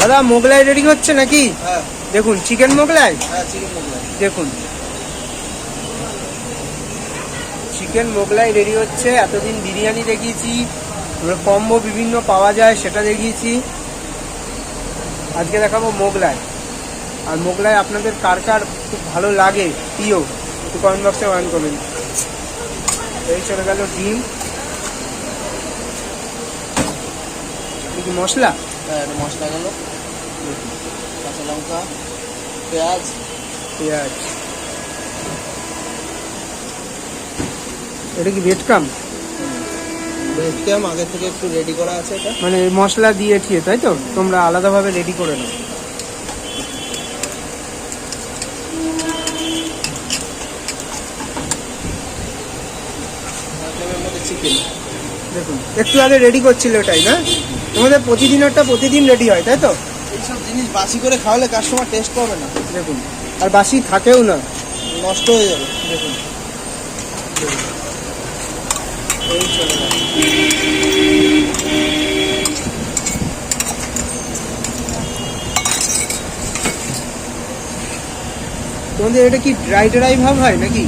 দাদা মোগলাই রেডি হচ্ছে নাকি? হ্যাঁ দেখুন চিকেন মোগলাই, হ্যাঁ চিকেন মোগলাই। দেখুন চিকেন মোগলাই রেডি হচ্ছে। এতদিন বিরিয়ানি দেখিয়েছি, কম্বো বিভিন্ন পাওয়া যায় সেটা দেখিয়েছি, আজকে দেখাবো মোগলাই। আর মোগলাই আপনাদের কার কার খুব ভালো লাগে প্রিয় একটু কমেন্ট বক্সে কমেন্ট করবেন। এই চলে গেল ডিম, মশলা, হ্যাঁ এটা মশলা গেল, কাঁচা লঙ্কা, পেঁয়াজ, পেঁয়াজ। এটা কি ভেটকাম? ভেটকাম আগে থেকে একটু রেডি করা আছে এটা, মানে মশলা দিয়ে ঠিয়ে, তাই তো? তোমরা আলাদাভাবে রেডি করে নাও। ভেটকামের মধ্যে চিকেন। দেখুন একটু আগে রেডি করছিল এটাই না? তোমাদের প্রতিদিনেরটা প্রতিদিন রেডি হয় তাই তো? এইসব জিনিস বাসি করে খাওয়ালে কাস্টমার টেস্ট পাবে না, দেখুন আর বাসি থাকেও না, নষ্ট হয়ে যাবে। দেখুন এই চলে গেল। তোমাদের এটা কি ড্রাই ভাব হয় নাকি?